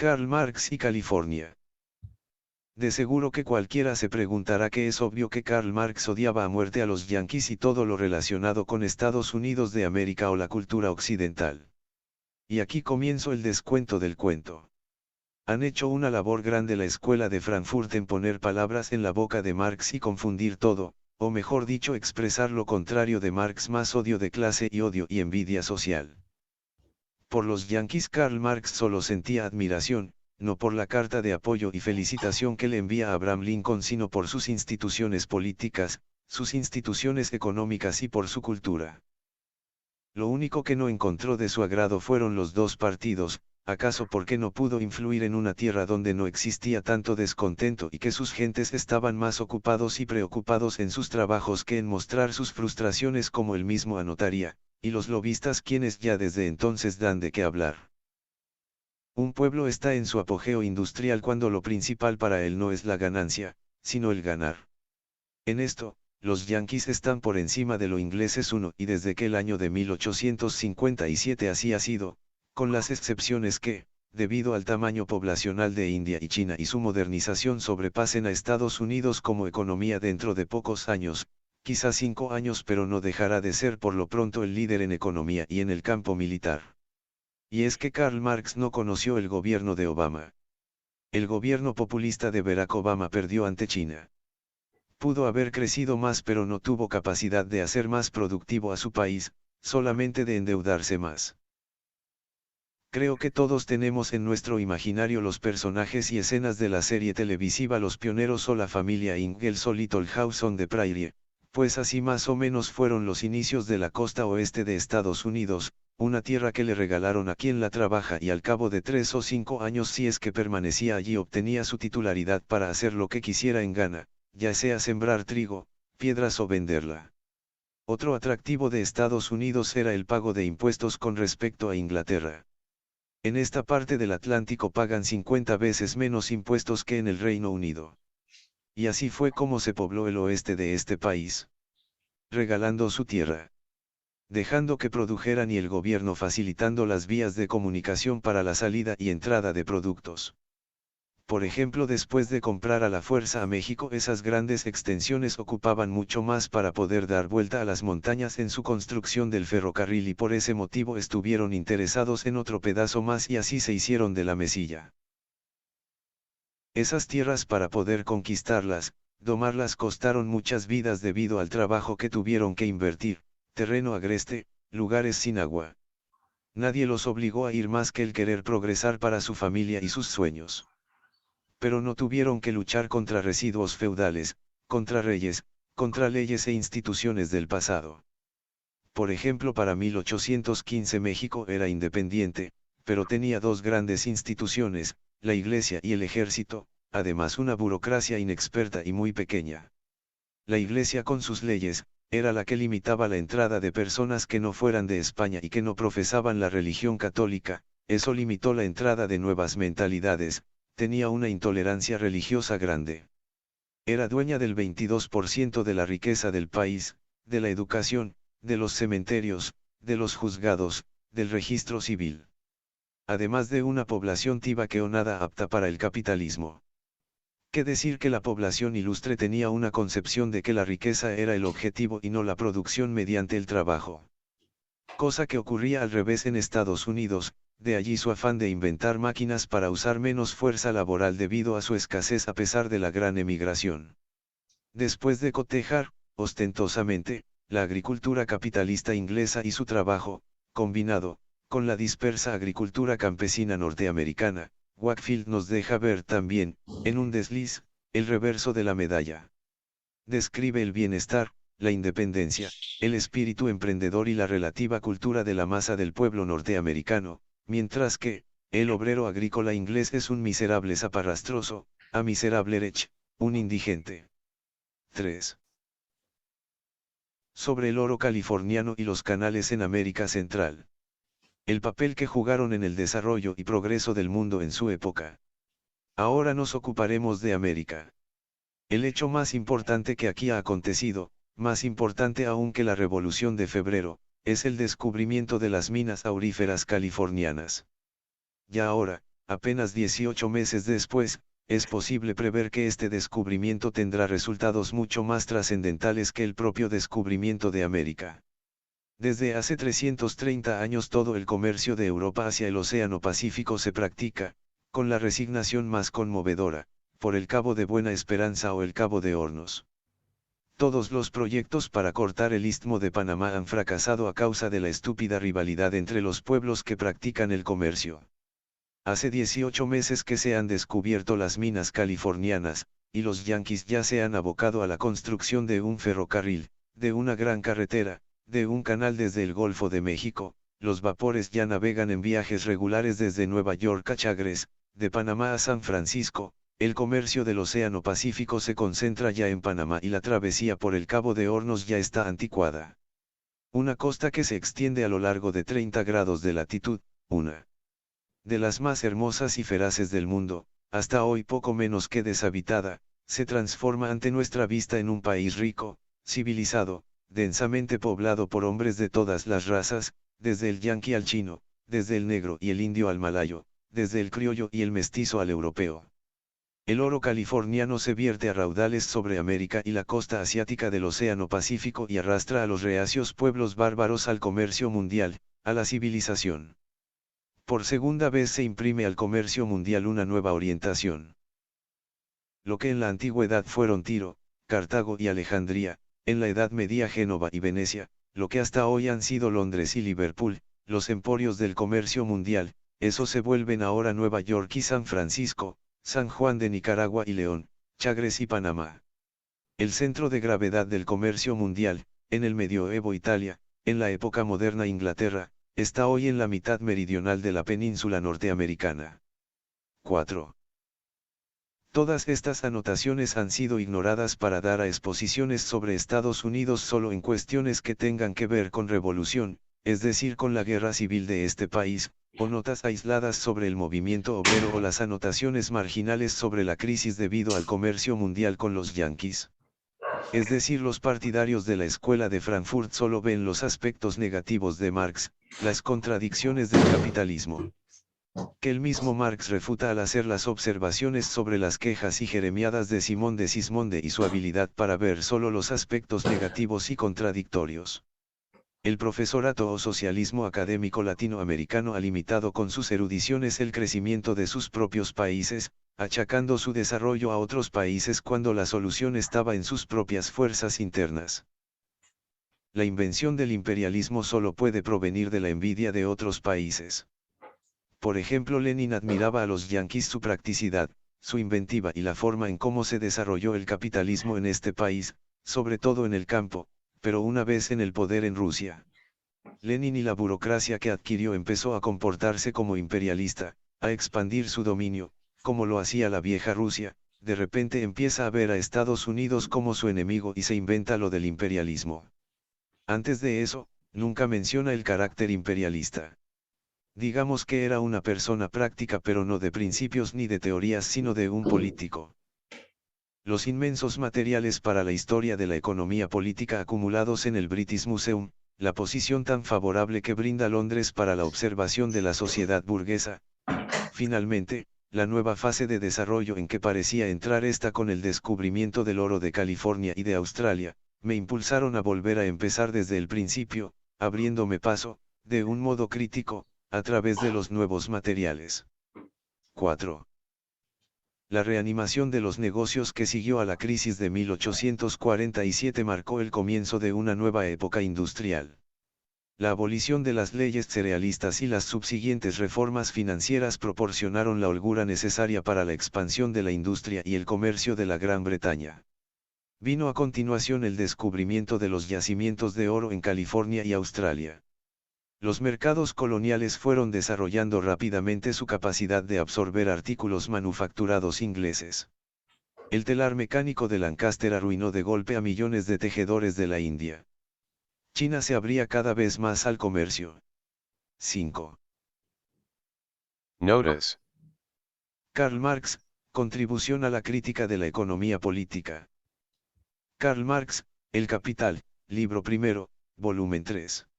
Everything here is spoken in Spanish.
Karl Marx y California. De seguro que cualquiera se preguntará que es obvio que Karl Marx odiaba a muerte a los yanquis y todo lo relacionado con Estados Unidos de América o la cultura occidental. Y aquí comienzo el descuento del cuento. Han hecho una labor grande la escuela de Frankfurt en poner palabras en la boca de Marx y confundir todo, o mejor dicho expresar lo contrario de Marx, más odio de clase y odio y envidia social. Por los yanquis Karl Marx solo sentía admiración, no por la carta de apoyo y felicitación que le envía a Abraham Lincoln, sino por sus instituciones políticas, sus instituciones económicas y por su cultura. Lo único que no encontró de su agrado fueron los dos partidos, acaso porque no pudo influir en una tierra donde no existía tanto descontento y que sus gentes estaban más ocupados y preocupados en sus trabajos que en mostrar sus frustraciones, como él mismo anotaría, y los lobistas quienes ya desde entonces dan de qué hablar. Un pueblo está en su apogeo industrial cuando lo principal para él no es la ganancia, sino el ganar. En esto, los yanquis están por encima de los ingleses y desde que el año de 1857 así ha sido, con las excepciones que, debido al tamaño poblacional de India y China y su modernización sobrepasen a Estados Unidos como economía dentro de pocos años, quizás 5 años, pero no dejará de ser por lo pronto el líder en economía y en el campo militar. Y es que Karl Marx no conoció el gobierno de Obama. El gobierno populista de Barack Obama perdió ante China. Pudo haber crecido más, pero no tuvo capacidad de hacer más productivo a su país, solamente de endeudarse más. Creo que todos tenemos en nuestro imaginario los personajes y escenas de la serie televisiva Los Pioneros o la familia Ingalls o Little House on the Prairie, pues así más o menos fueron los inicios de la costa oeste de Estados Unidos, una tierra que le regalaron a quien la trabaja y al cabo de 3 o 5 años, si es que permanecía allí, obtenía su titularidad para hacer lo que quisiera en Ghana, ya sea sembrar trigo, piedras o venderla. Otro atractivo de Estados Unidos era el pago de impuestos con respecto a Inglaterra. En esta parte del Atlántico pagan 50 veces menos impuestos que en el Reino Unido. Y así fue como se pobló el oeste de este país, regalando su tierra, dejando que produjeran y el gobierno facilitando las vías de comunicación para la salida y entrada de productos. Por ejemplo, después de comprar a la fuerza a México, esas grandes extensiones ocupaban mucho más para poder dar vuelta a las montañas en su construcción del ferrocarril, y por ese motivo estuvieron interesados en otro pedazo más y así se hicieron de la mesilla. Esas tierras, para poder conquistarlas, domarlas, costaron muchas vidas debido al trabajo que tuvieron que invertir, terreno agreste, lugares sin agua. Nadie los obligó a ir más que el querer progresar para su familia y sus sueños. Pero no tuvieron que luchar contra residuos feudales, contra reyes, contra leyes e instituciones del pasado. Por ejemplo, para 1815 México era independiente, pero tenía dos grandes instituciones, la Iglesia y el Ejército, además una burocracia inexperta y muy pequeña. La Iglesia, con sus leyes, era la que limitaba la entrada de personas que no fueran de España y que no profesaban la religión católica, eso limitó la entrada de nuevas mentalidades, tenía una intolerancia religiosa grande. Era dueña del 22% de la riqueza del país, de la educación, de los cementerios, de los juzgados, del registro civil. Además de una población tibaque o nada apta para el capitalismo. ¿Qué decir que la población ilustre tenía una concepción de que la riqueza era el objetivo y no la producción mediante el trabajo? Cosa que ocurría al revés en Estados Unidos, de allí su afán de inventar máquinas para usar menos fuerza laboral debido a su escasez a pesar de la gran emigración. Después de cotejar, ostentosamente, la agricultura capitalista inglesa y su trabajo, combinado, con la dispersa agricultura campesina norteamericana, Wakefield nos deja ver también, en un desliz, el reverso de la medalla. Describe el bienestar, la independencia, el espíritu emprendedor y la relativa cultura de la masa del pueblo norteamericano, mientras que, el obrero agrícola inglés es un miserable zaparrastroso, a miserable wretch, un indigente. 3. Sobre el oro californiano y los canales en América Central. El papel que jugaron en el desarrollo y progreso del mundo en su época. Ahora nos ocuparemos de América. El hecho más importante que aquí ha acontecido, más importante aún que la Revolución de Febrero, es el descubrimiento de las minas auríferas californianas. Ya ahora, apenas 18 meses después, es posible prever que este descubrimiento tendrá resultados mucho más trascendentales que el propio descubrimiento de América. Desde hace 330 años todo el comercio de Europa hacia el Océano Pacífico se practica, con la resignación más conmovedora, por el Cabo de Buena Esperanza o el Cabo de Hornos. Todos los proyectos para cortar el Istmo de Panamá han fracasado a causa de la estúpida rivalidad entre los pueblos que practican el comercio. Hace 18 meses que se han descubierto las minas californianas, y los yanquis ya se han abocado a la construcción de un ferrocarril, de una gran carretera, de un canal desde el Golfo de México. Los vapores ya navegan en viajes regulares desde Nueva York a Chagres, de Panamá a San Francisco. El comercio del Océano Pacífico se concentra ya en Panamá y la travesía por el Cabo de Hornos ya está anticuada. Una costa que se extiende a lo largo de 30 grados de latitud, una de las más hermosas y feraces del mundo, hasta hoy poco menos que deshabitada, se transforma ante nuestra vista en un país rico, civilizado, densamente poblado por hombres de todas las razas, desde el yanqui al chino, desde el negro y el indio al malayo, desde el criollo y el mestizo al europeo. El oro californiano se vierte a raudales sobre América y la costa asiática del Océano Pacífico y arrastra a los reacios pueblos bárbaros al comercio mundial, a la civilización. Por segunda vez se imprime al comercio mundial una nueva orientación. Lo que en la antigüedad fueron Tiro, Cartago y Alejandría, en la Edad Media Génova y Venecia, lo que hasta hoy han sido Londres y Liverpool, los emporios del comercio mundial, esos se vuelven ahora Nueva York y San Francisco, San Juan de Nicaragua y León, Chagres y Panamá. El centro de gravedad del comercio mundial, en el medioevo Italia, en la época moderna Inglaterra, está hoy en la mitad meridional de la península norteamericana. 4. Todas estas anotaciones han sido ignoradas para dar a exposiciones sobre Estados Unidos solo en cuestiones que tengan que ver con revolución, es decir, con la guerra civil de este país, o notas aisladas sobre el movimiento obrero o las anotaciones marginales sobre la crisis debido al comercio mundial con los yanquis. Es decir, los partidarios de la Escuela de Frankfurt solo ven los aspectos negativos de Marx, las contradicciones del capitalismo, que el mismo Marx refuta al hacer las observaciones sobre las quejas y jeremiadas de Simón de Sismonde y su habilidad para ver solo los aspectos negativos y contradictorios. El profesorato o socialismo académico latinoamericano ha limitado con sus erudiciones el crecimiento de sus propios países, achacando su desarrollo a otros países cuando la solución estaba en sus propias fuerzas internas. La invención del imperialismo solo puede provenir de la envidia de otros países. Por ejemplo, Lenin admiraba a los yanquis su practicidad, su inventiva y la forma en cómo se desarrolló el capitalismo en este país, sobre todo en el campo, pero una vez en el poder en Rusia, Lenin y la burocracia que adquirió empezó a comportarse como imperialista, a expandir su dominio, como lo hacía la vieja Rusia. De repente empieza a ver a Estados Unidos como su enemigo y se inventa lo del imperialismo. Antes de eso, nunca menciona el carácter imperialista. Digamos que era una persona práctica pero no de principios ni de teorías sino de un político. Los inmensos materiales para la historia de la economía política acumulados en el British Museum, la posición tan favorable que brinda Londres para la observación de la sociedad burguesa, y, finalmente, la nueva fase de desarrollo en que parecía entrar esta con el descubrimiento del oro de California y de Australia, me impulsaron a volver a empezar desde el principio, abriéndome paso, de un modo crítico, a través de los nuevos materiales. 4. La reanimación de los negocios que siguió a la crisis de 1847 marcó el comienzo de una nueva época industrial. La abolición de las leyes cerealistas y las subsiguientes reformas financieras proporcionaron la holgura necesaria para la expansión de la industria y el comercio de la Gran Bretaña. Vino a continuación el descubrimiento de los yacimientos de oro en California y Australia. Los mercados coloniales fueron desarrollando rápidamente su capacidad de absorber artículos manufacturados ingleses. El telar mecánico de Lancaster arruinó de golpe a millones de tejedores de la India. China se abría cada vez más al comercio. 5. Notice. Karl Marx, contribución a la crítica de la economía política. Karl Marx, El Capital, libro primero, volumen 3.